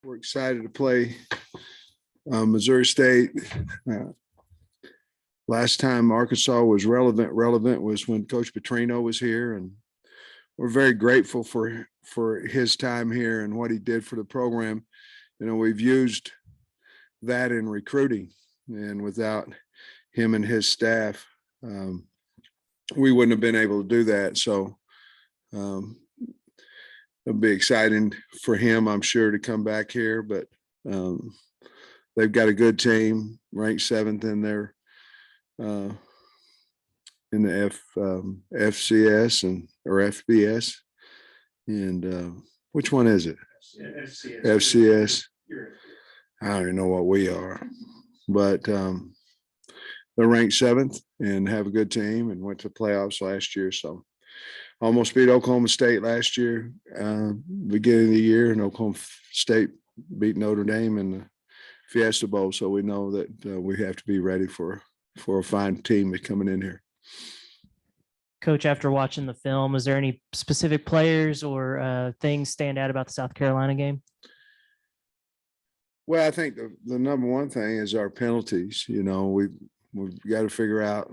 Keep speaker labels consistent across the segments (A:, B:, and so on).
A: We're excited to play Missouri State. Uh, Last time Arkansas was relevant was when Coach Petrino was here, and we're very grateful for his time here and what he did for the program. You know, we've used that in recruiting, and without him and his staff, we wouldn't have been able to do that. So it'll be exciting for him, I'm sure, to come back here. But they've got a good team, ranked 7th in their in the FCS or FBS. And which one is it? FCS. I don't even know what we are, but they're ranked 7th and have a good team and went to playoffs last year. So almost beat Oklahoma State last year, beginning of the year, and Oklahoma State beat Notre Dame in the Fiesta Bowl. So we know that we have to be ready for a fine team that's coming in here.
B: Coach, after watching the film, is there any specific players or things stand out about the South Carolina game?
A: Well, I think the number one thing is our penalties. You know, we've got to figure out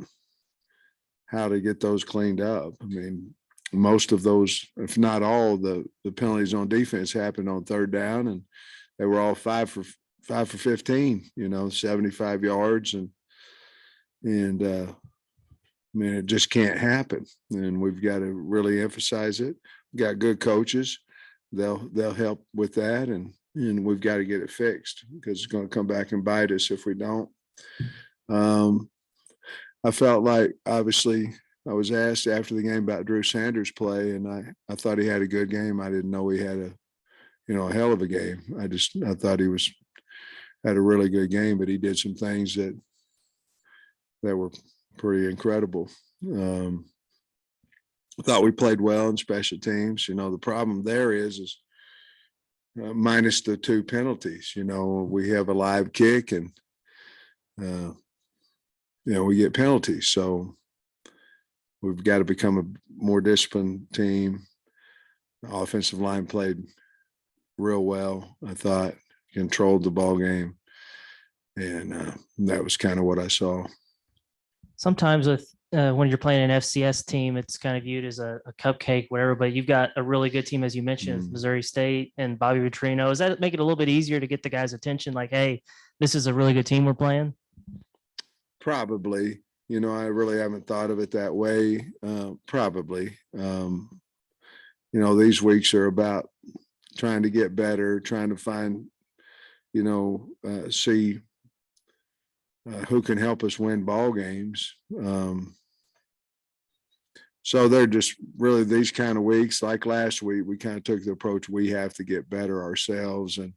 A: how to get those cleaned up. I mean, most of those, if not all, the penalties on defense happened on 3rd down, and they were all 5 for 15. You know, 75 yards, and I mean, it just can't happen, and we've got to really emphasize it. We've got good coaches; they'll help with that, and we've got to get it fixed because it's going to come back and bite us if we don't. I felt like, obviously, I was asked after the game about Drew Sanders' play, and I thought he had a good game. I didn't know he had a hell of a game. I thought he had a really good game, but he did some things that were pretty incredible. I thought we played well in special teams. You know, the problem there is minus the 2 penalties. You know, we have a live kick, and we get penalties. So we've got to become a more disciplined team. The offensive line played real well. I thought controlled the ball game, and that was kind of what I saw.
B: Sometimes with when you're playing an FCS team, it's kind of viewed as a cupcake, whatever, but you've got a really good team, as you mentioned, Missouri State and Bobby Petrino. Does that make it a little bit easier to get the guys' attention? Like, hey, this is a really good team we're playing?
A: Probably. You know, I really haven't thought of it that way. Probably. These weeks are about trying to get better, trying to find, see who can help us win ball games. So they're just really these kind of weeks. Like last week, we kind of took the approach we have to get better ourselves, and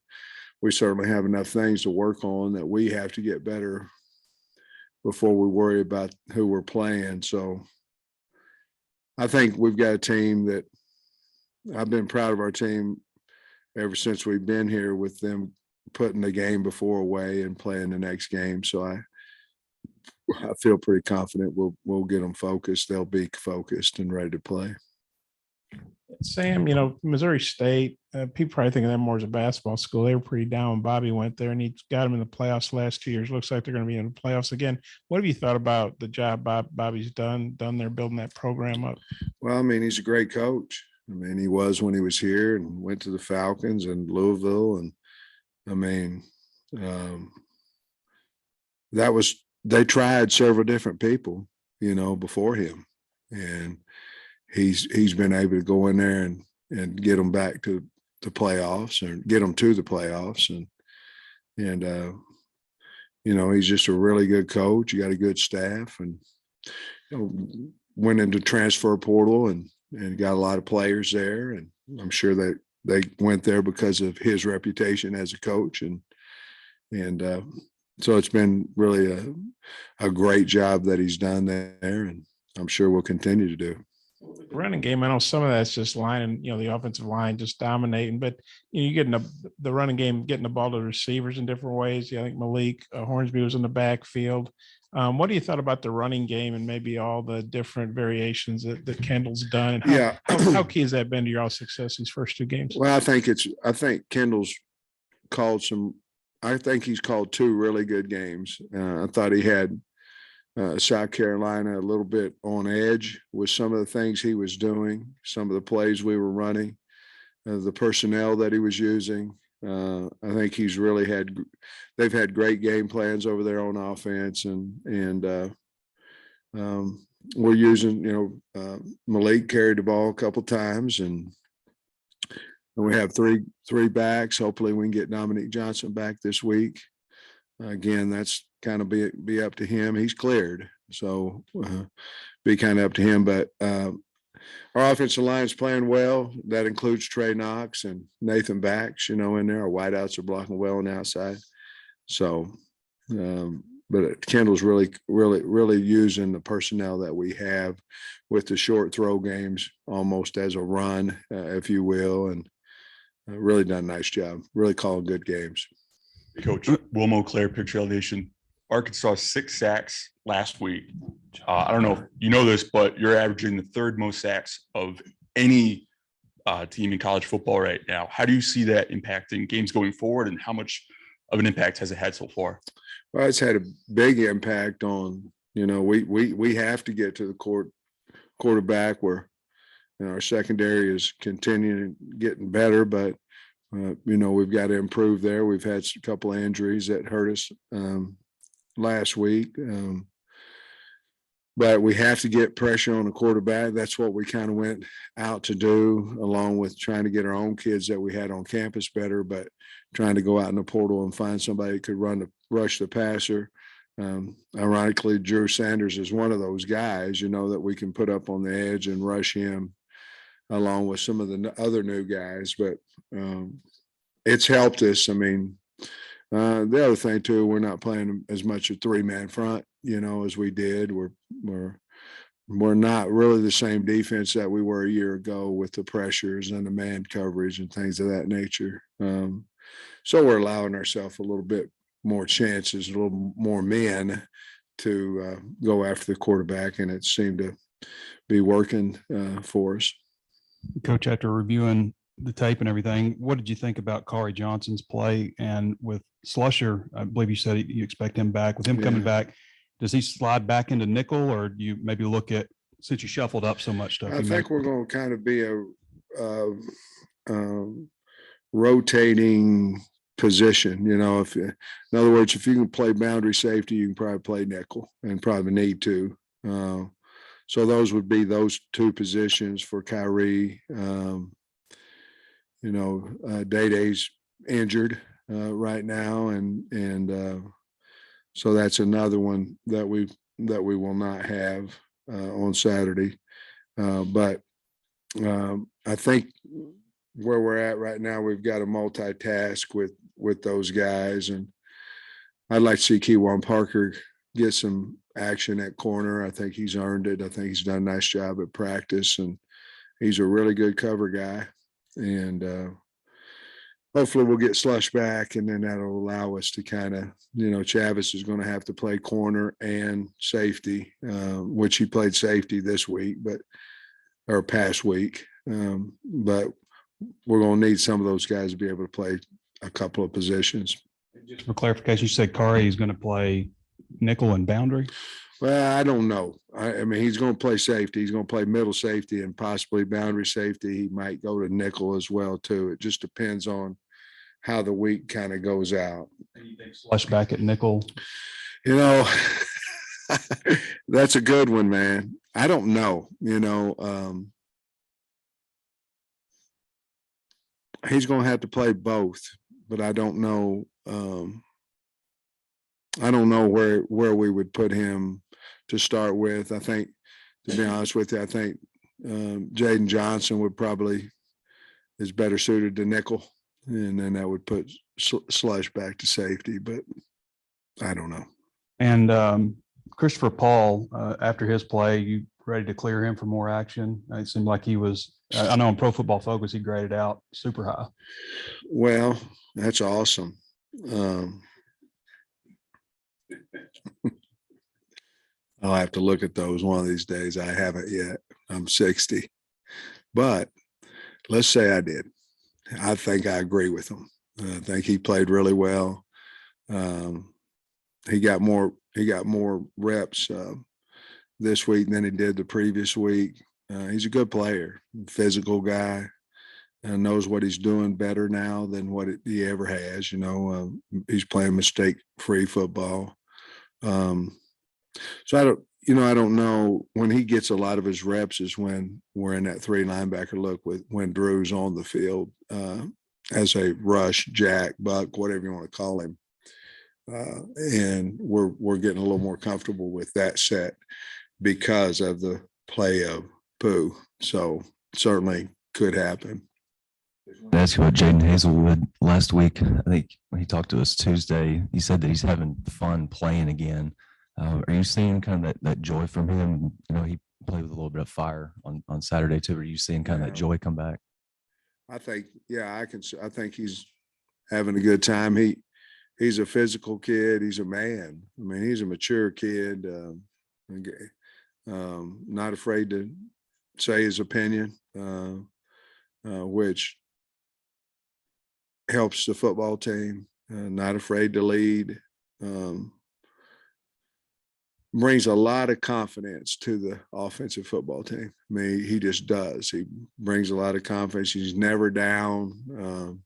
A: we certainly have enough things to work on that we have to get better before we worry about who we're playing. So I think we've got a team that I've been proud of our team ever since we've been here, with them putting the game before away and playing the next game. So I feel pretty confident we'll get them focused. They'll be focused and ready to play.
C: Sam, Missouri State, people probably think of them more as a basketball school. They were pretty down when Bobby went there, and he got them in the playoffs the last 2 years. Looks like they're going to be in the playoffs again. What have you thought about the job Bobby's done there building that program up?
A: Well, I mean, he's a great coach. I mean, he was when he was here and went to the Falcons and Louisville. And I mean, they tried several different people, before him. And he's been able to go in there and get them back to the playoffs, or get them to the playoffs. And he's just a really good coach. You got a good staff, and went into transfer portal and got a lot of players there. And I'm sure that they went there because of his reputation as a coach. And so it's been really a great job that he's done there, and I'm sure we'll continue to do.
C: Running game, I know some of that's just line, the offensive line just dominating, but you getting the running game, getting the ball to the receivers in different ways. I think Malik Hornsby was in the backfield. What do you thought about the running game and maybe all the different variations that Kendall's done? And how key has that been to your all success these first 2 games?
A: Well, I think Kendall's called I think he's called 2 really good games. I thought he had South Carolina a little bit on edge with some of the things he was doing, some of the plays we were running, the personnel that he was using. I think he's really they've had great game plans over there on offense, and we're using, Malik carried the ball a couple times, and we have three backs. Hopefully we can get Dominique Johnson back this week. Again, that's kind of be up to him. He's cleared, so be kind of up to him. But our offensive line is playing well. That includes Trey Knox and Nathan Bax, in there. Our wideouts are blocking well on the outside. So, but Kendall's really using the personnel that we have with the short throw games almost as a run, if you will, and really done a nice job. Really calling good games.
D: Coach Wilmo Claire, picture elevation. Arkansas 6 sacks last week. I don't know if you know this, but you're averaging the 3rd most sacks of any team in college football right now. How do you see that impacting games going forward, and how much of an impact has it had so far?
A: Well, it's had a big impact on, we have to get to the quarterback where our secondary is continuing getting better, but we've got to improve there. We've had a couple of injuries that hurt us last week. But we have to get pressure on the quarterback. That's what we kind of went out to do, along with trying to get our own kids that we had on campus better, but trying to go out in the portal and find somebody who could rush the passer. Ironically, Drew Sanders is one of those guys, that we can put up on the edge and rush him along with some of the other new guys. But it's helped us. I mean, the other thing too, we're not playing as much a 3-man front, as we did. We're not really the same defense that we were a year ago with the pressures and the man coverage and things of that nature. So we're allowing ourselves a little bit more chances, a little more men to go after the quarterback, and it seemed to be working for us.
E: Coach, after reviewing the tape and everything, what did you think about Kari Johnson's play? And with Slusher, I believe you said you expect him back. With him coming back, does he slide back into nickel, or do you maybe look at, since you shuffled up so much stuff?
A: I think we're going to kind of be a rotating position. In other words, if you can play boundary safety, you can probably play nickel and probably need to. So those would be those 2 positions for Kyrie. Day-Day's injured right now, and so that's another one that we will not have on Saturday. But I think where we're at right now, we've got to multitask with those guys, and I'd like to see Keywan Parker get some action at corner. I think he's earned it. I think he's done a nice job at practice, and he's a really good cover guy. And hopefully we'll get Slush back, and then that'll allow us to kind of, Chavis is going to have to play corner and safety, which he played safety this week, or past week. But we're going to need some of those guys to be able to play a couple of positions.
E: Just for clarification, you said Kari is going to play nickel and boundary?
A: Well, I don't know. I mean, he's going to play safety. He's going to play middle safety and possibly boundary safety. He might go to nickel as well, too. It just depends on how the week kind of goes out.
E: Slush back at nickel?
A: That's a good one, man. I don't know. He's going to have to play both, but I don't know. I don't know where we would put him to start with. I think, to be honest with you, I think Jaden Johnson is better suited to nickel, and then that would put Slush back to safety, but I don't know.
E: And Christopher Paul, after his play, you ready to clear him for more action? It seemed like he was, I know on Pro Football Focus, he graded out super high.
A: Well, that's awesome. I'll have to look at those one of these days. I haven't yet. I'm 60. But let's say I did. I think I agree with them. I think he played really well. He got more reps this week than he did the previous week. He's a good player, physical guy, and knows what he's doing better now than what he ever has. He's playing mistake-free football. So I don't know when he gets a lot of his reps is when we're in that 3 linebacker look when Drew's on the field as a rush, jack, buck, whatever you want to call him. And we're getting a little more comfortable with that set because of the play of Pooh. So certainly could happen.
F: Ask you about Jaden Hazelwood last week. I think when he talked to us Tuesday, he said that he's having fun playing again. Are you seeing kind of that joy from him? He played with a little bit of fire on Saturday too. Are you seeing kind of that joy come back?
A: I think, I think he's having a good time. He's a physical kid. He's a man. I mean, he's a mature kid. Not afraid to say his opinion, which helps the football team. Not afraid to lead. Brings a lot of confidence to the offensive football team. I mean, he just does. He brings a lot of confidence. He's never down.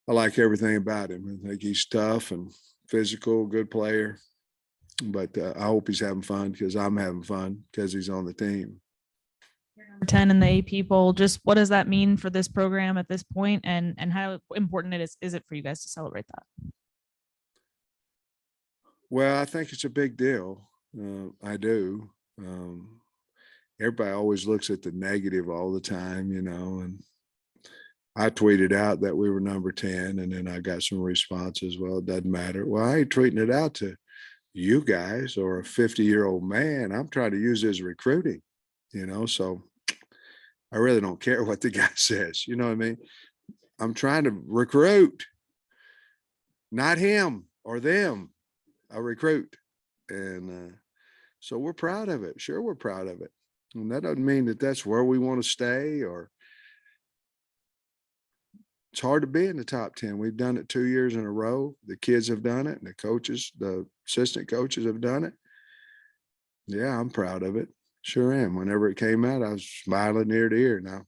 A: I like everything about him. I think he's tough and physical, good player. But I hope he's having fun because I'm having fun because he's on the team.
G: Number 10 in the AP poll. Just what does that mean for this program at this point, and how important is it for you guys to celebrate that?
A: Well, I think it's a big deal. I do. Everybody always looks at the negative all the time, and I tweeted out that we were number 10, and then I got some responses. Well, it doesn't matter. Well, I ain't tweeting it out to you guys or a 50-year-old man. I'm trying to use it as recruiting, so I really don't care what the guy says. You know what I mean? I'm trying to recruit, not him or them. I recruit. And so we're proud of it. Sure, we're proud of it. And that doesn't mean that that's where we want to stay, or it's hard to be in the top 10. We've done it 2 years in a row. The kids have done it, and the coaches, the assistant coaches have done it. Yeah, I'm proud of it. Sure am. Whenever it came out, I was smiling ear to ear. Now,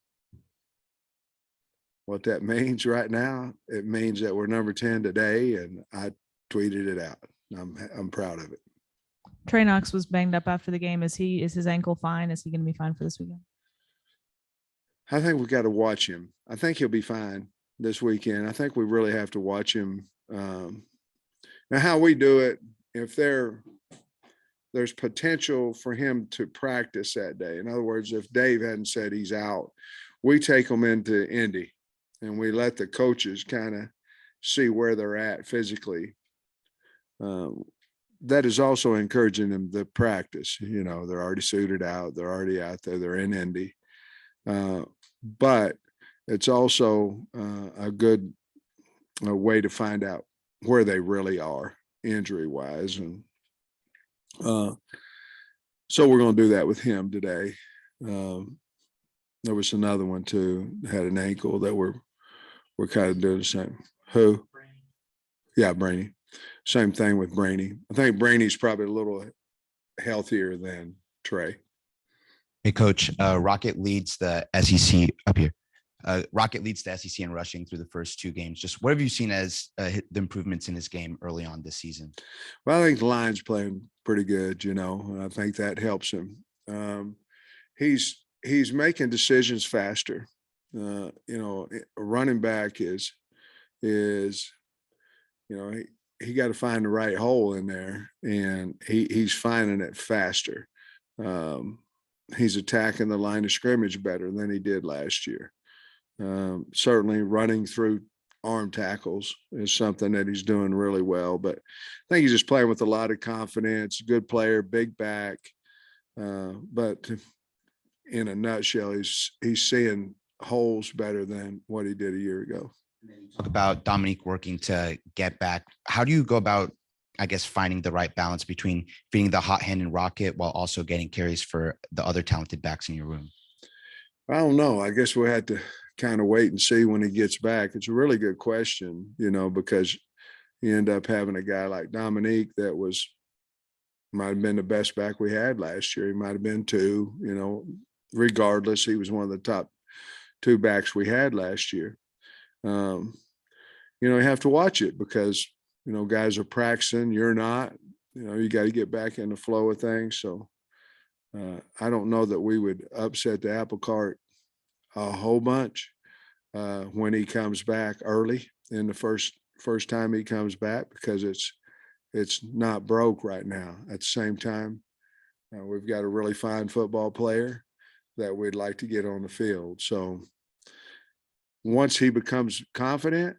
A: what that means right now, it means that we're number 10 today, and I tweeted it out. I'm proud of it.
G: Trey Knox was banged up after the game. Is his ankle fine? Is he going to be fine for this weekend?
A: I think we got to watch him. I think he'll be fine this weekend. I think we really have to watch him. Now, how we do it, if there's potential for him to practice that day. In other words, if Dave hadn't said he's out, we take him into Indy and we let the coaches kind of see where they're at physically. That is also encouraging them to practice. They're already suited out. They're already out there. They're in Indy. But it's also a good way to find out where they really are injury-wise. And so we're going to do that with him today. There was another one too, had an ankle that we're kind of doing the same. Who? Yeah, Brainy. Same thing with Brainy. I think Brainy's probably a little healthier than Trey.
H: Hey, Coach, Rocket leads the SEC up here. Rocket leads the SEC in rushing through the first 2 games. Just what have you seen as the improvements in his game early on this season?
A: Well, I think the line's playing pretty good, and I think that helps him. He's making decisions faster. A running back is he got to find the right hole in there, and he's finding it faster. He's attacking the line of scrimmage better than he did last year. Certainly running through arm tackles is something that he's doing really well, but I think he's just playing with a lot of confidence, good player, big back. But in a nutshell, he's seeing holes better than what he did a year ago.
H: Talk about Dominique working to get back. How do you go about, I guess, finding the right balance between feeding the hot hand in Rocket while also getting carries for the other talented backs in your room?
A: I don't know. I guess we had to kind of wait and see when he gets back. It's a really good question, because you end up having a guy like Dominique that might have been the best back we had last year. He might have been two, regardless, he was one of the top two backs we had last year. You have to watch it because, guys are practicing, you're not, you got to get back in the flow of things. So I don't know that we would upset the apple cart a whole bunch when he comes back early in the first time he comes back, because it's not broke right now. At the same time, we've got a really fine football player that we'd like to get on the field. So once he becomes confident,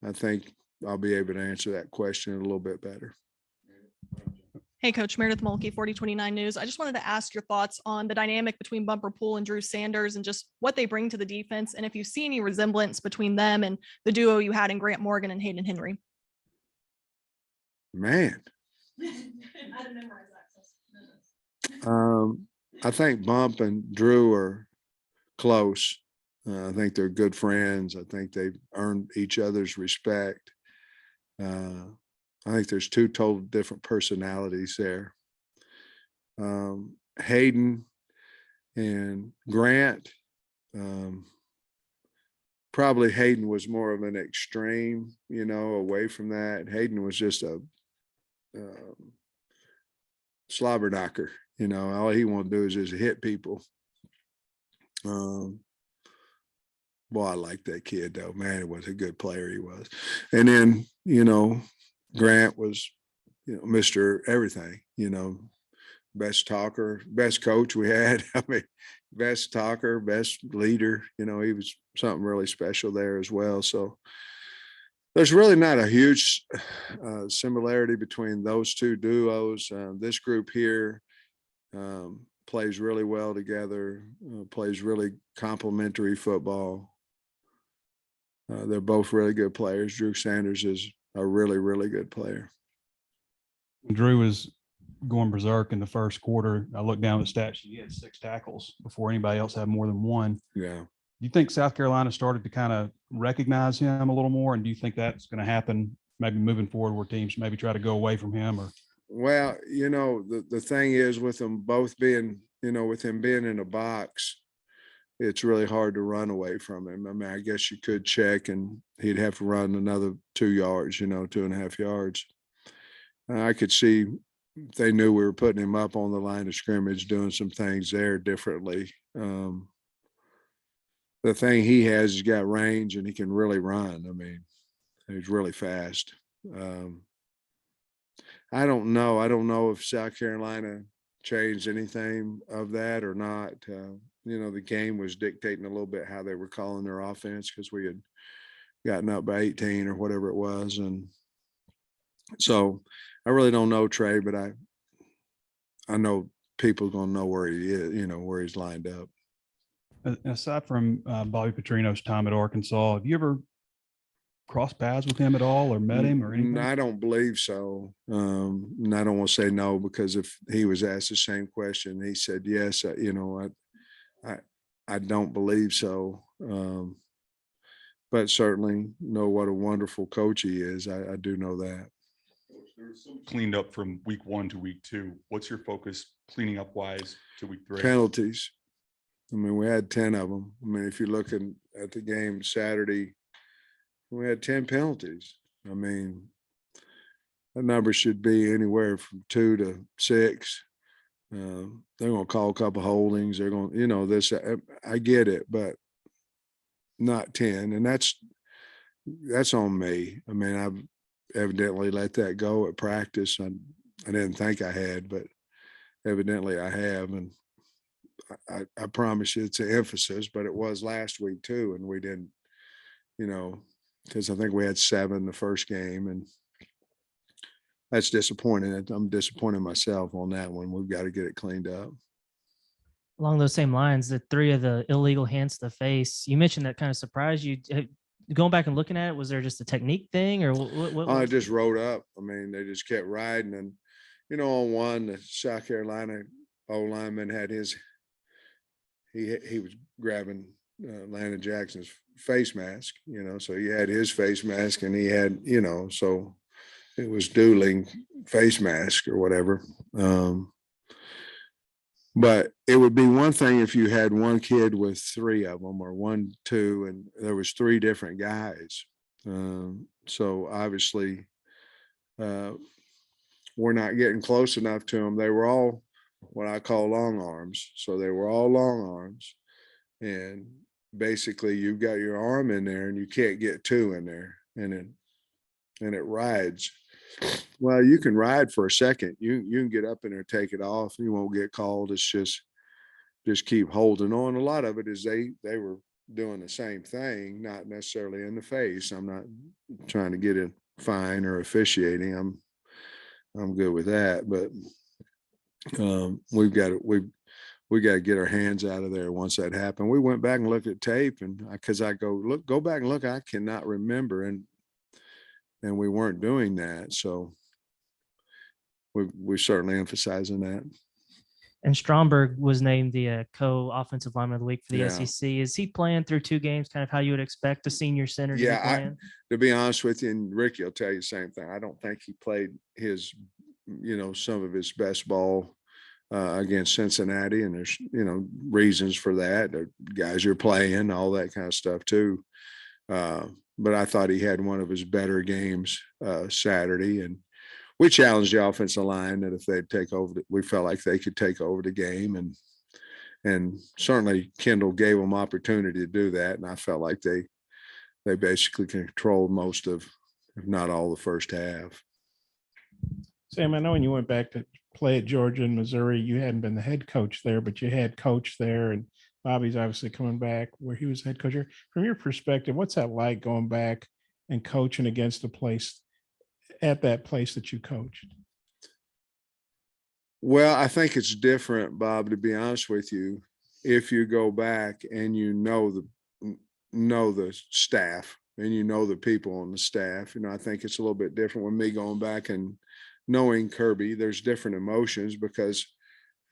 A: I think I'll be able to answer that question a little bit better.
I: Hey, Coach, Meredith Mulkey, 4029 News. I just wanted to ask your thoughts on the dynamic between Bumper Pool and Drew Sanders and just what they bring to the defense, and if you see any resemblance between them and the duo you had in Grant Morgan and Hayden Henry.
A: Man. I think Bump and Drew are close. I think they're good friends. I think they've earned each other's respect. I think there's two total different personalities there. Hayden and Grant, probably Hayden was more of an extreme, away from that. Hayden was just a slobber knocker, all he wanted to do is just hit people. Boy, I like that kid though, man, it was a good player he was. And then, Grant was, Mr. Everything, best talker, best coach we had. I mean, best talker, best leader, he was something really special there as well. So there's really not a huge similarity between those two duos. This group here plays really well together, plays really complementary football. They're both really good players. Drew Sanders is a really, really good player.
E: Drew was going berserk in the first quarter. I looked down at the stats. He had 6 tackles before anybody else had more than one.
A: Yeah.
E: Do you think South Carolina started to kind of recognize him a little more? And do you think that's going to happen maybe moving forward where teams maybe try to go away from him? Or
A: Well, the thing is with them both being, with him being in a box, it's really hard to run away from him. I mean, I guess you could check and he'd have to run another 2 yards, 2.5 yards. I could see they knew we were putting him up on the line of scrimmage, doing some things there differently. The thing he has, he's got range and he can really run. I mean, he's really fast. I don't know. I don't know if South Carolina changed anything of that or not. The game was dictating a little bit how they were calling their offense because we had gotten up by 18 or whatever it was. And so I really don't know, Trey, but I know people are going to know where he is, where he's lined up.
E: aside from Bobby Petrino's time at Arkansas, have you ever crossed paths with him at all or met him or anything?
A: I don't believe so. And I don't want to say no, because if he was asked the same question, he said yes. I don't believe so. But certainly know what a wonderful coach he is. I do know that.
D: There's some cleaned up from week 1 to week 2. What's your focus cleaning up wise to week 3?
A: Penalties. I mean, we had 10 of them. I mean, if you're looking at the game Saturday, we had 10 penalties. I mean, that number should be anywhere from 2 to 6. They're going to call a couple holdings. They're going to, this, I get it, but not 10. And that's on me. I mean, I've evidently let that go at practice. I didn't think I had, but evidently I have. And I promise you it's an emphasis, but it was last week too. And we didn't, because I think we had 7 the first game, and that's disappointing. I'm disappointed myself on that one. We've got to get it cleaned up.
B: Along those same lines, the 3 of the illegal hands to the face, you mentioned that kind of surprised you. Going back and looking at it, was there just a technique thing or what?
A: I just rode up. I mean, they just kept riding. And, on one, the South Carolina O-lineman had he was grabbing Landon Jackson's face mask, so he had his face mask and he had, so it was dueling face mask or whatever. But it would be one thing if you had one kid with three of them or 1, 2, and there was 3 different guys. So obviously we're not getting close enough to them. They were all what I call long arms. So they were all long arms. And basically you've got your arm in there and you can't get 2 in there. And it rides. Well, you can ride for a second. You can get up in there, take it off. You won't get called. It's just keep holding on. A lot of it is they were doing the same thing, not necessarily in the face. I'm not trying to get a fine or officiating. I'm good with that, but we got to get our hands out of there once that happened. We went back and looked at tape, and because I go back and look, I cannot remember, and we weren't doing that. So we're certainly emphasizing that.
B: And Stromberg was named the co-offensive lineman of the week for the
A: Yeah.
B: SEC. Is he playing through 2 games, kind of how you would expect a senior center to be playing?
A: To be honest with you, and Ricky will tell you the same thing. I don't think he played his, some of his best ball against Cincinnati, and there's, reasons for that. The guys you're playing, all that kind of stuff too. But I thought he had one of his better games Saturday, and we challenged the offensive line that if they'd take over, we felt like they could take over the game, and certainly Kendall gave them opportunity to do that, and I felt like they basically controlled most of, if not all, the first half.
C: Sam, I know when you went back to play at Georgia and Missouri, you hadn't been the head coach there, but you had coached there, and Bobby's obviously coming back where he was head coach. From your perspective, what's that like going back and coaching against a place at that place that you coached?
A: Well, I think it's different, Bob, to be honest with you. If you go back and know the staff and the people on the staff, I think it's a little bit different with me going back and knowing Kirby. There's different emotions because,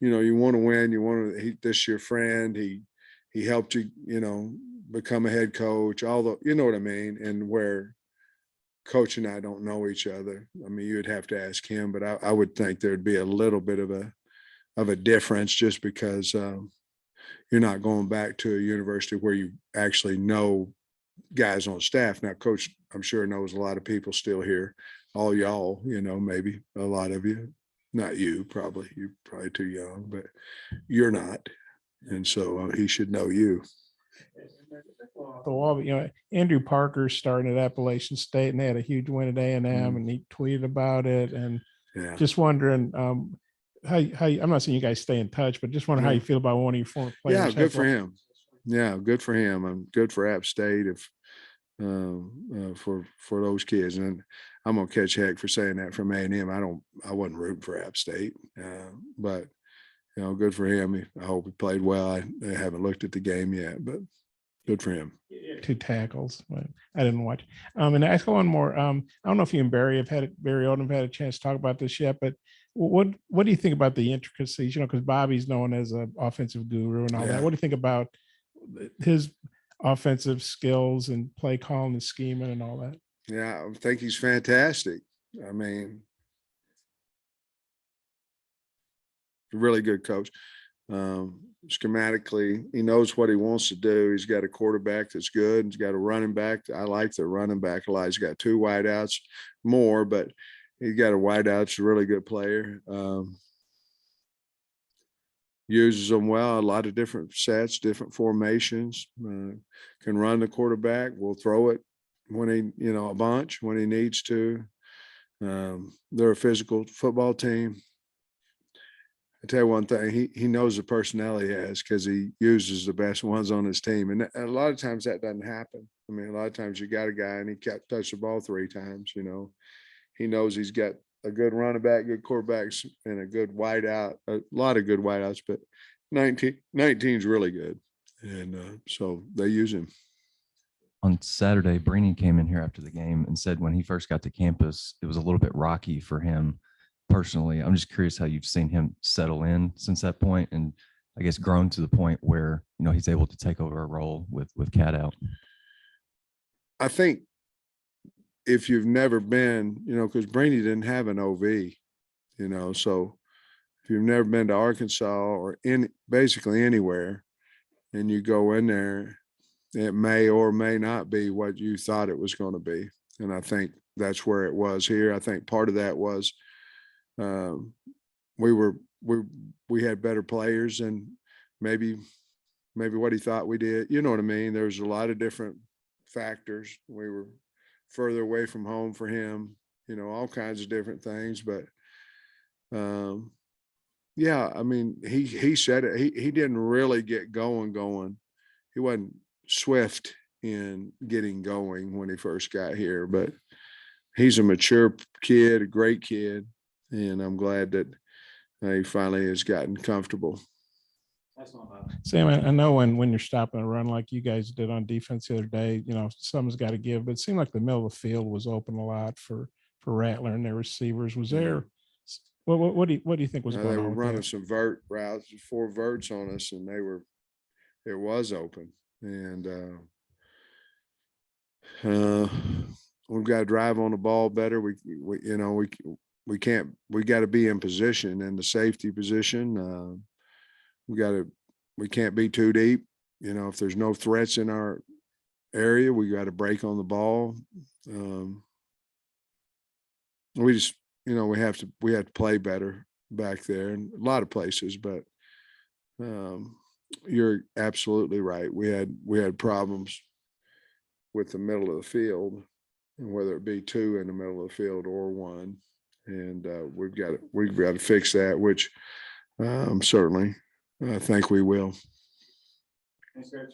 A: you want to win, this is your friend. He helped you, become a head coach, although, you know what I mean? And where Coach and I don't know each other. I mean, you'd have to ask him, but I would think there'd be a little bit of a difference just because you're not going back to a university where you actually know guys on staff. Now, Coach, I'm sure knows a lot of people still here, all y'all, maybe a lot of you, not you, probably, you're probably too young, but you're not. And so he should know you.
C: The wall, Andrew Parker's starting at Appalachian State, and they had a huge win at A&M, and he tweeted about it. And just wondering how I'm not saying you guys stay in touch, but just wondering how you feel about one of your former players.
A: Yeah, good for him. Yeah, good for him. I'm good for App State for those kids. And I'm gonna catch heck for saying that from A&M. I wasn't rooting for App State, but good for him. I hope he played well. I haven't looked at the game yet, but good for him.
C: 2 tackles, but I didn't watch. And I ask one more. I don't know if you and Barry Odom have had a chance to talk about this yet, but what do you think about the intricacies? Because Bobby's known as an offensive guru and all that. What do you think about his offensive skills and play calling and scheming and all that?
A: Yeah, I think he's fantastic. I mean, really good coach. Schematically, he knows what he wants to do. He's got a quarterback that's good. He's got a running back. I like the running back a lot. He's got 2 wideouts more, but he's got a wideout. It's a really good player. Uses them well, a lot of different sets, different formations. Can run the quarterback. Will throw it when he, a bunch when he needs to. They're a physical football team. I tell you one thing, he knows the personnel he has because he uses the best ones on his team. And a lot of times that doesn't happen. I mean, a lot of times you got a guy and he can't touch the ball 3 times, He knows he's got a good running back, good quarterbacks, and a good wideout, a lot of good wideouts, but 19 is really good. And so they use him.
F: On Saturday, Brini came in here after the game and said when he first got to campus, it was a little bit rocky for him personally. I'm just curious how you've seen him settle in since that point, and I guess, grown to the point where, he's able to take over a role with Cat out?
A: I think if you've never been, because Brainy didn't have an OV, so if you've never been to Arkansas or basically anywhere, and you go in there, it may or may not be what you thought it was going to be. And I think that's where it was here. I think part of that was we had better players and maybe what he thought we did. You know what I mean? There's a lot of different factors. We were further away from home for him, all kinds of different things. But yeah, I mean, he said it. He didn't really get going. He wasn't swift in getting going when he first got here, but he's a mature kid, a great kid, and I'm glad that he finally has gotten comfortable.
C: Sam, I know when you're stopping a run like you guys did on defense the other day, something's got to give, but it seemed like the middle of the field was open a lot for Rattler and their receivers. Was there, what do you think was going on?
A: They were
C: with
A: running
C: that?
A: some vert routes, 4 verts on us, and it was open. And we've got to drive on the ball better. We got to be in position, in the safety position. We can't be too deep. If there's no threats in our area, we got to break on the ball. We just, we have to play better back there in a lot of places, but you're absolutely right. We had problems with the middle of the field, and whether it be 2 in the middle of the field or 1, and we've got to fix that, which certainly I think we will.
B: Thanks, Coach.